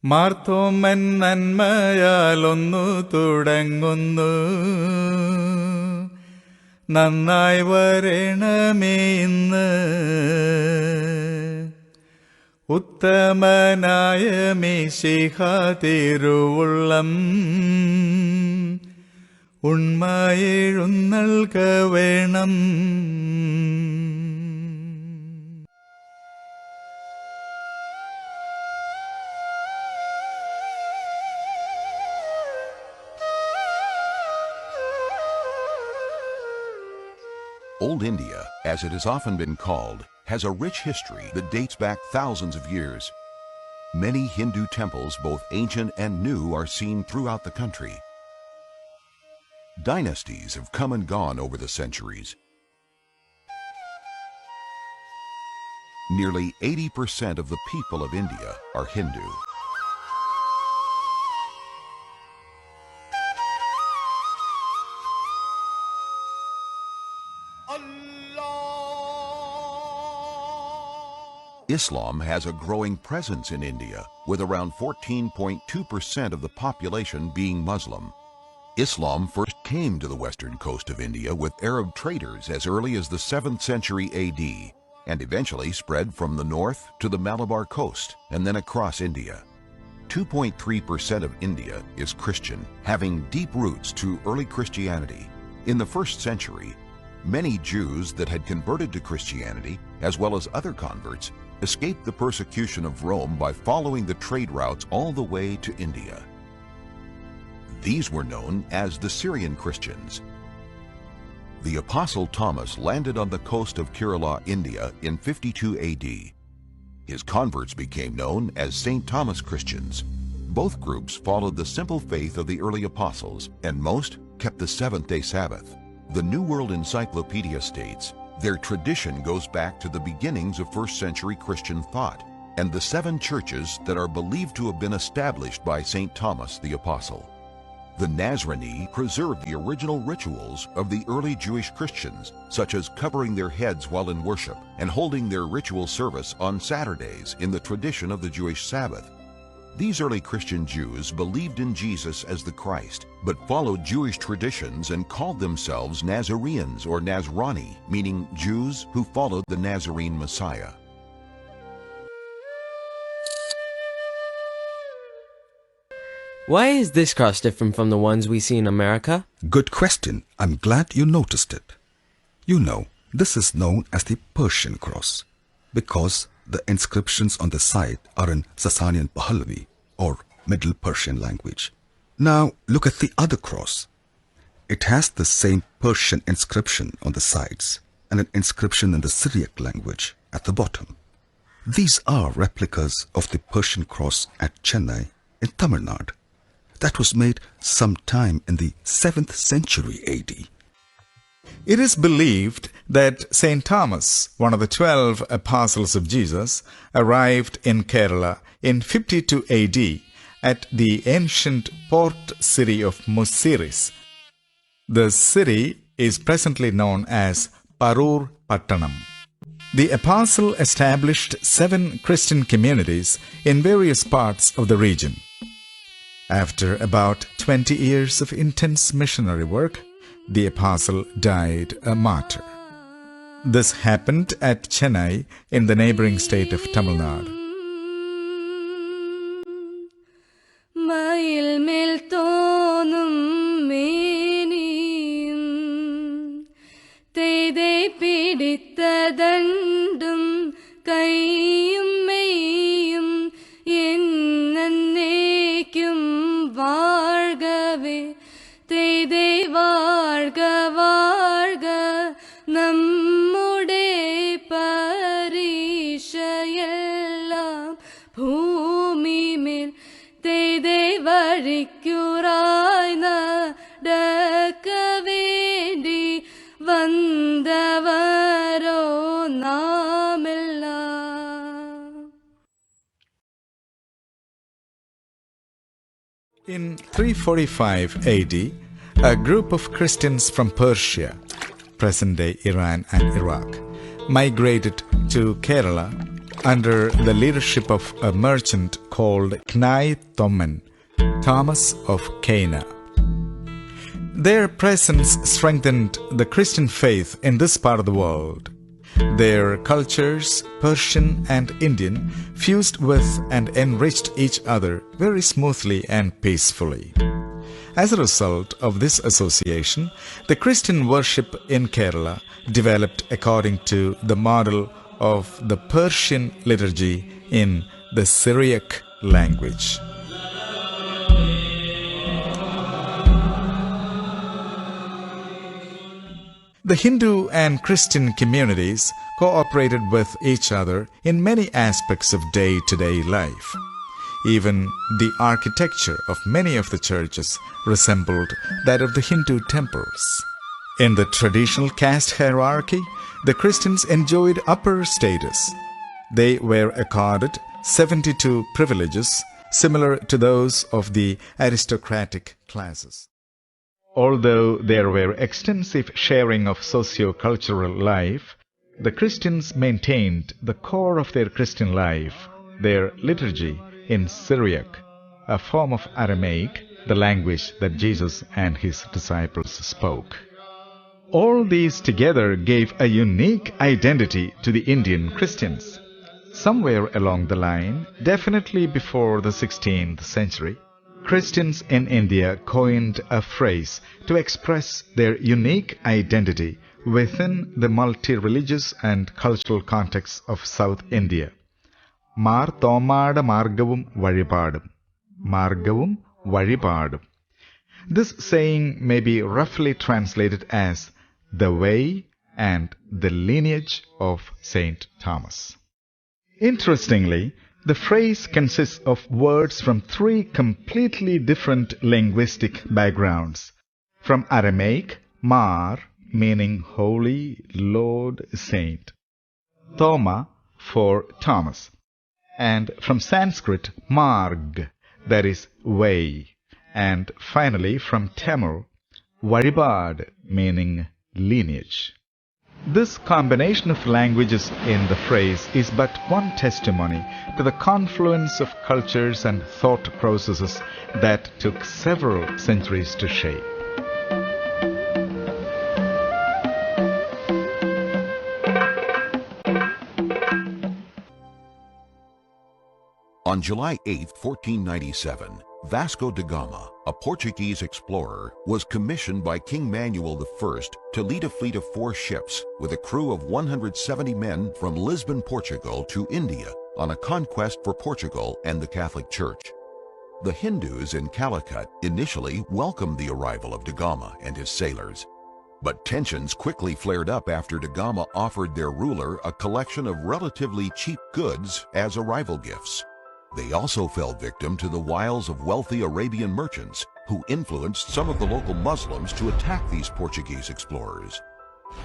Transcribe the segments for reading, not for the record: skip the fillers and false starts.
മാർത്തോമൻ നന്മയാലൊന്നു തുടങ്ങുന്നു, നന്നായി വരണമേ ഇന്ന്. ഉത്തമനായ മിശിഹാ തിരുവുള്ളം ഉണ്മയെഴുന്നൾക വേണം. Old India, as it has often been called, has a rich history that dates back thousands of years. Many Hindu temples, both ancient and new, are seen throughout the country. Dynasties have come and gone over the centuries. Nearly 80% of the people of India are Hindu. Islam has a growing presence in India, with around 14.2% of the population being Muslim. Islam first came to the western coast of India with Arab traders as early as the 7th century AD, and eventually spread from the north to the Malabar coast and then across India. 2.3% of India is Christian, having deep roots to early Christianity. In the 1st century, many Jews that had converted to Christianity, as well as other converts, escaped the persecution of Rome by following the trade routes all the way to India. These were known as the Syrian Christians. The Apostle Thomas landed on the coast of Kerala, India in 52 AD. His converts became known as St. Thomas Christians. Both groups followed the simple faith of the early apostles, and most kept the seventh-day Sabbath. The New World Encyclopedia states, their tradition goes back to the beginnings of first-century Christian thought and the 7 churches that are believed to have been established by St. Thomas the Apostle. The Nazarene preserved the original rituals of the early Jewish Christians, such as covering their heads while in worship and holding their ritual service on Saturdays in the tradition of the Jewish Sabbath. These early Christian Jews believed in Jesus as the Christ, but followed Jewish traditions and called themselves Nazareans or Nazrani, meaning Jews who followed the Nazarene Messiah. Why is this cross different from the ones we see in America? Good question. I'm glad you noticed it. You know, this is known as the Persian cross because the inscriptions on the side are in Sasanian Pahlavi or Middle Persian language. Now look at the other cross. It has the same Persian inscription on the sides and an inscription in the Syriac language at the bottom. These are replicas of the Persian cross at Chennai in Tamil Nadu. That was made sometime in the 7th century AD. It is believed that St. Thomas, one of the 12 apostles of Jesus, arrived in Kerala in 52 AD at the ancient port city of Musiris. The city is presently known as Parur Pattanam. The apostle established 7 Christian communities in various parts of the region. After about 20 years of intense missionary work, the apostle died a martyr. This happened at Chennai in the neighboring state of Tamil Nadu. In 345 AD, a group of Christians from Persia, present-day Iran and Iraq, migrated to Kerala under the leadership of a merchant called Knai Tommen, Thomas of Cana. Their presence strengthened the Christian faith in this part of the world. Their cultures, Persian and Indian, fused with and enriched each other very smoothly and peacefully. As a result of this association, the Christian worship in Kerala developed according to the model of the Persian liturgy in the Syriac language. The Hindu and Christian communities cooperated with each other in many aspects of day-to-day life. Even the architecture of many of the churches resembled that of the Hindu temples. In the traditional caste hierarchy, the Christians enjoyed upper status. They were accorded 72 privileges similar to those of the aristocratic classes. Although there were extensive sharing of socio-cultural life, the Christians maintained the core of their Christian life, their liturgy, in Syriac, a form of Aramaic, the language that Jesus and his disciples spoke. All these together gave a unique identity to the Indian Christians. Somewhere along the line, definitely before the 16th century, Christians in India coined a phrase to express their unique identity within the multi-religious and cultural context of South India. Mar Thomada Margavum Vazhipadum. Margavum Vazhipadum. This saying may be roughly translated as the way and the lineage of Saint Thomas. Interestingly, the phrase consists of words from three completely different linguistic backgrounds. From Aramaic, Mar, meaning holy, Lord, saint. Thoma, for Thomas. And from Sanskrit, Marg, that is way. And finally from Tamil, Vazhipad, meaning lineage. This combination of languages in the phrase is but one testimony to the confluence of cultures and thought processes that took several centuries to shape. On July 8, 1497, Vasco da Gama, a Portuguese explorer, was commissioned by King Manuel I to lead a fleet of 4 ships with a crew of 170 men from Lisbon, Portugal to India on a conquest for Portugal and the Catholic Church. The Hindus in Calicut initially welcomed the arrival of da Gama and his sailors, but tensions quickly flared up after da Gama offered their ruler a collection of relatively cheap goods as arrival gifts. They also fell victim to the wiles of wealthy Arabian merchants who influenced some of the local Muslims to attack these Portuguese explorers.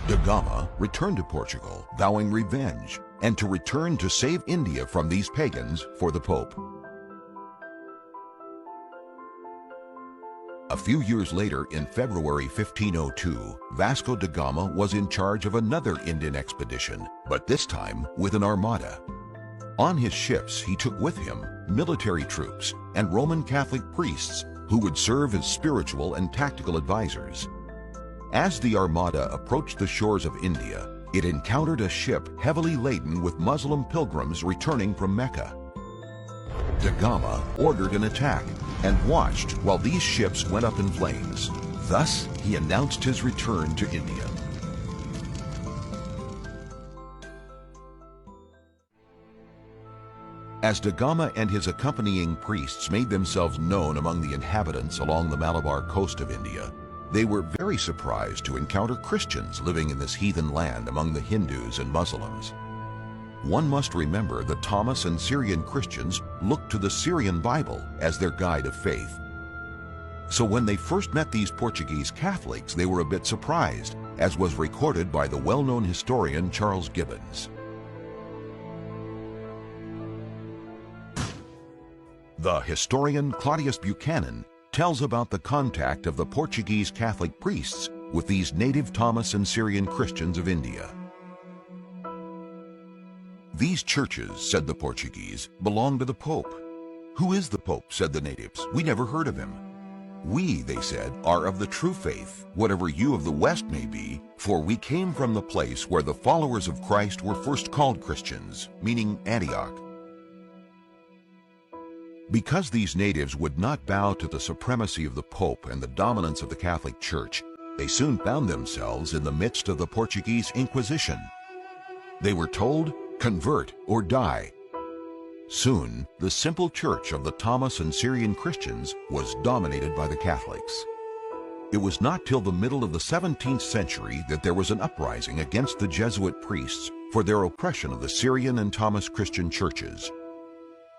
Da Gama returned to Portugal, vowing revenge and to return to save India from these pagans for the Pope. A few years later, in February 1502, Vasco da Gama was in charge of another Indian expedition, but this time with an armada. On his ships, he took with him military troops and Roman Catholic priests who would serve as spiritual and tactical advisors. As the armada approached the shores of India, it encountered a ship heavily laden with Muslim pilgrims returning from Mecca. Da Gama ordered an attack and watched while these ships went up in flames. Thus, he announced his return to India. As da Gama and his accompanying priests made themselves known among the inhabitants along the Malabar coast of India, they were very surprised to encounter Christians living in this heathen land among the Hindus and Muslims. One must remember that Thomas and Syrian Christians looked to the Syrian Bible as their guide of faith. So when they first met these Portuguese Catholics, they were a bit surprised, as was recorded by the well-known historian Charles Gibbons. The historian Claudius Buchanan tells about the contact of the Portuguese Catholic priests with these native Thomas and Syrian Christians of India. These churches, said the Portuguese, belong to the Pope. Who is the Pope, said the natives. We never heard of him. We, they said, are of the true faith, whatever you of the West may be, for we came from the place where the followers of Christ were first called Christians, meaning Antioch. Because these natives would not bow to the supremacy of the Pope and the dominance of the Catholic Church, they soon found themselves in the midst of the Portuguese Inquisition. They were told, convert or die. Soon, the simple church of the Thomas and Syrian Christians was dominated by the Catholics. It was not till the middle of the 17th century that there was an uprising against the Jesuit priests for their oppression of the Syrian and Thomas Christian churches.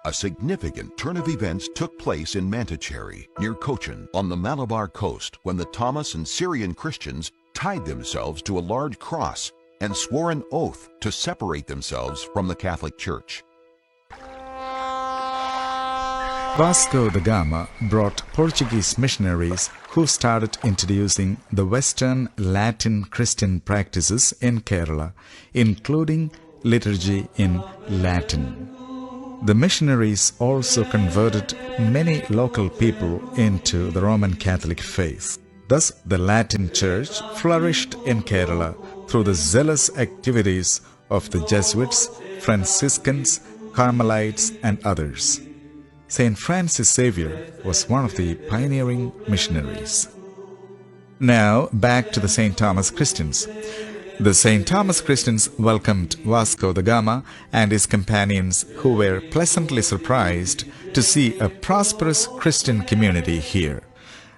A significant turn of events took place in Manticheri, near Cochin, on the Malabar coast, when the Thomas and Syrian Christians tied themselves to a large cross and swore an oath to separate themselves from the Catholic Church. Vasco da Gama brought Portuguese missionaries who started introducing the Western Latin Christian practices in Kerala, including liturgy in Latin. The missionaries also converted many local people into the Roman Catholic faith. Thus, the Latin Church flourished in Kerala through the zealous activities of the Jesuits, Franciscans, Carmelites, and others. Saint Francis Xavier was one of the pioneering missionaries. Now, back to the St. Thomas Christians. The St. Thomas Christians welcomed Vasco da Gama and his companions, who were pleasantly surprised to see a prosperous Christian community here.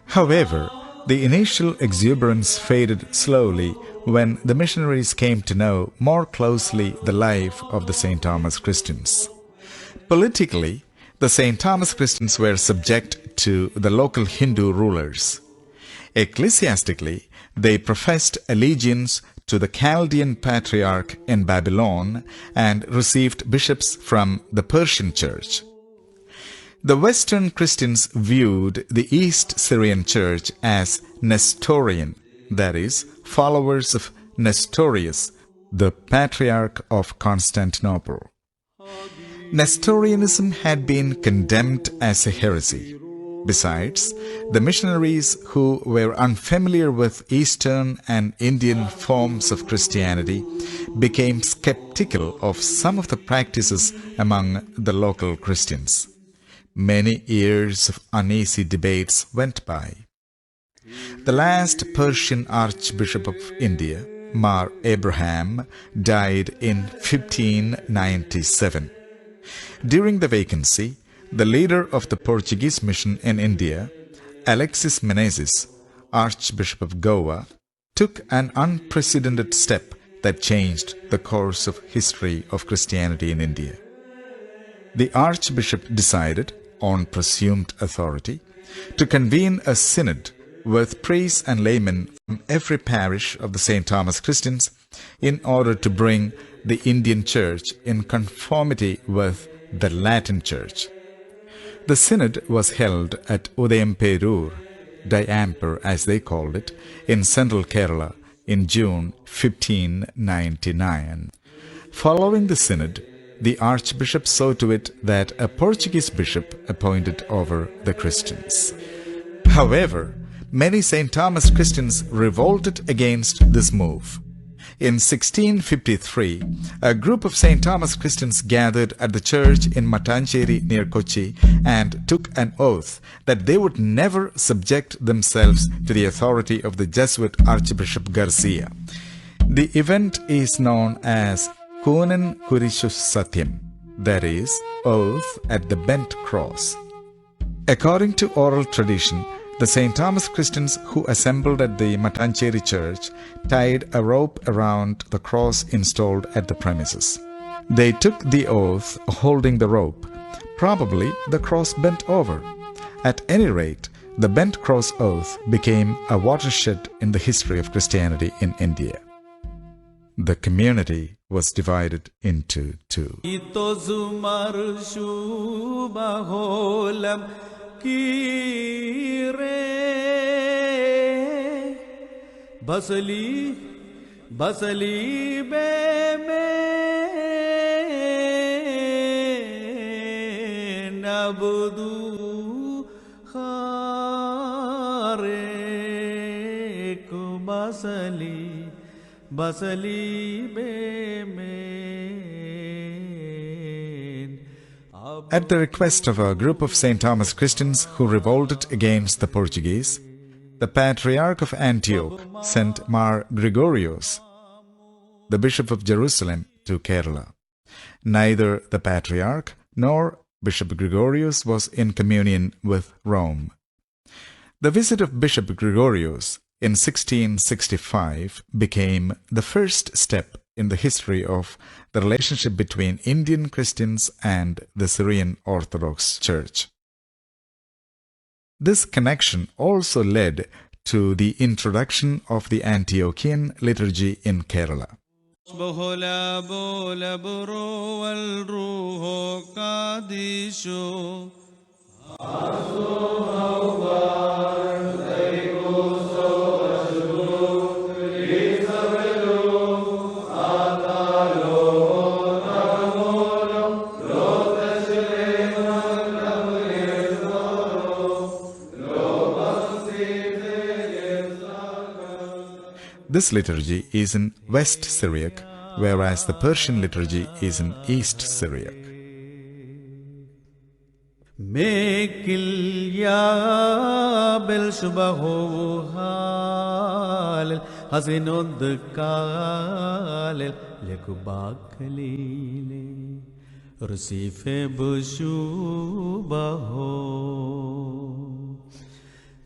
However, the initial exuberance faded slowly when the missionaries came to know more closely the life of the St. Thomas Christians. Politically, the St. Thomas Christians were subject to the local Hindu rulers. Ecclesiastically, they professed allegiance to the Chaldean Patriarch in Babylon and received bishops from the Persian Church. The Western Christians viewed the East Syrian Church as Nestorian, that is, followers of Nestorius, the Patriarch of Constantinople. Nestorianism had been condemned as a heresy. Besides, the missionaries who were unfamiliar with Eastern and Indian forms of Christianity became skeptical of some of the practices among the local Christians. Many years of uneasy debates went by. The last Persian Archbishop of India, Mar Abraham, died in 1597. During the vacancy, the leader of the Portuguese mission in India, Alexis Menezes, Archbishop of Goa, took an unprecedented step that changed the course of history of Christianity in India. The Archbishop decided, on presumed authority, to convene a synod with priests and laymen from every parish of the St. Thomas Christians in order to bring the Indian Church in conformity with the Latin Church. The synod was held at Udayamperur, Diamper as they called it, in central Kerala in June 1599. Following the synod, the Archbishop saw to it that a Portuguese bishop appointed over the Christians. However, many St. Thomas Christians revolted against this move. In 1653, a group of St. Thomas Christians gathered at the church in Mattancherry near Kochi and took an oath that they would never subject themselves to the authority of the Jesuit Archbishop Garcia. The event is known as Kunan Kurishus Satyam, that is, oath at the bent cross. According to oral tradition, the St. Thomas Christians who assembled at the Mattancherry church tied a rope around the cross installed at the premises. They took the oath holding the rope. Probably the cross bent over. At any rate, the bent cross oath became a watershed in the history of Christianity in India. The community was divided into two. बसली बसली बे में Abudu Khare Kubasali Basali Bemen. At the request of a group of St. Thomas Christians who revolted against the Portuguese, the Patriarch of Antioch sent Mar Gregorios, the Bishop of Jerusalem, to Kerala. Neither the Patriarch nor Bishop Gregorios was in communion with Rome. The visit of Bishop Gregorios in 1665 became the first step in the history of the relationship between Indian Christians and the Syrian Orthodox Church. This connection also led to the introduction of the Antiochian liturgy in Kerala. This liturgy is in West Syriac, whereas the Persian liturgy is in East Syriac. Mekil ya bel shubahu halil hazinud kalil lekubakalile rusife bushubaho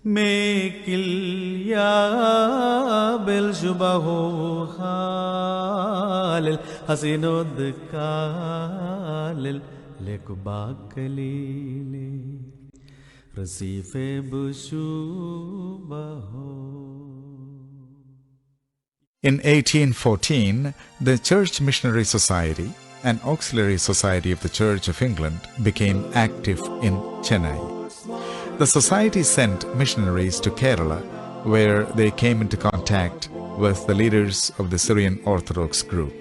Mekil ya bel shubahu halil hazinud kalil lekubakalile rasife bushubaho. In 1814, the Church Missionary Society, an auxiliary society of the Church of England, became active in Chennai. The society sent missionaries to Kerala, where they came into contact with the leaders of the Syrian Orthodox group.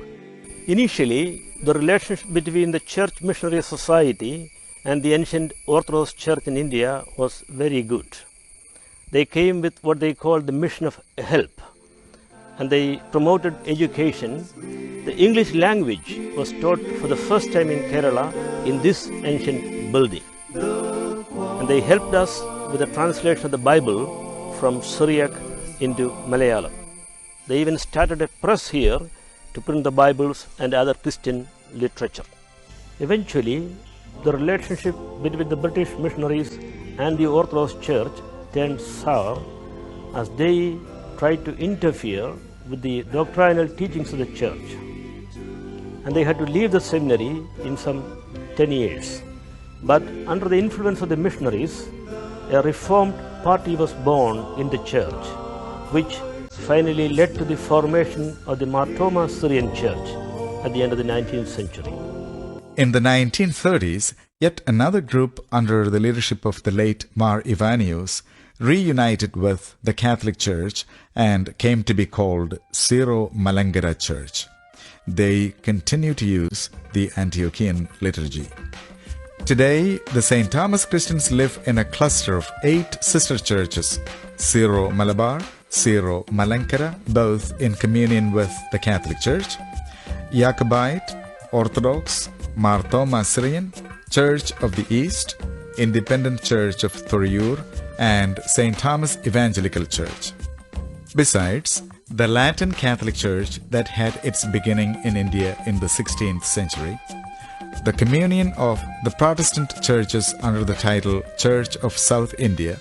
Initially, the relationship between the Church Missionary Society and the ancient Orthodox Church in India was very good. They came with what they called the mission of help, and they promoted education. The English language was taught for the first time in Kerala in this ancient building. And they helped us with the translation of the Bible from Syriac into Malayalam. They even started a press here to print the Bibles and other Christian literature. Eventually, the relationship between the British missionaries and the Orthodox Church turned sour as they tried to interfere with the doctrinal teachings of the Church. And they had to leave the seminary in some 10 years. But under the influence of the missionaries, a reformed party was born in the church, which finally led to the formation of the Martoma Syrian Church at the end of the 19th century. In the 1930s, yet another group under the leadership of the late Mar Ivanios reunited with the Catholic Church and came to be called Syro-Malankara Church. They continue to use the Antiochian liturgy. Today, the St. Thomas Christians live in a cluster of 8 sister churches, Syro-Malabar, Syro-Malankara, both in communion with the Catholic Church, Jacobite, Orthodox, Martoma Syrian, Church of the East, Independent Church of Thoriyur, and St. Thomas Evangelical Church. Besides, the Latin Catholic Church that had its beginning in India in the 16th century, the communion of the Protestant churches under the title Church of South India,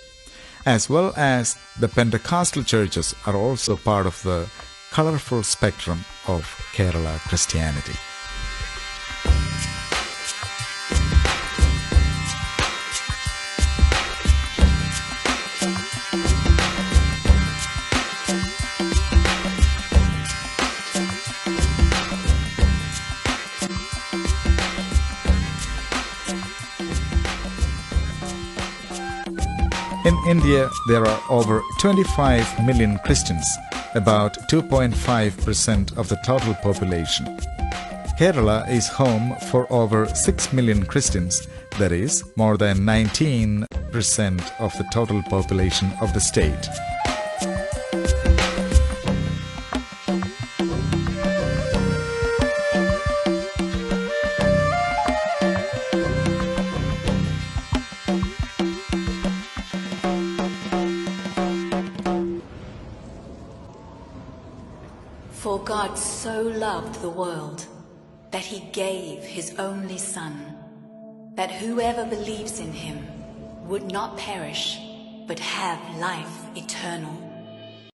as well as the Pentecostal churches are also part of the colorful spectrum of Kerala Christianity. In India, there are over 25 million Christians, about 2.5% of the total population. Kerala is home for over 6 million Christians, that is, more than 19% of the total population of the state. For God so loved the world that he gave his only Son, that whoever believes in him would not perish, but have life eternal.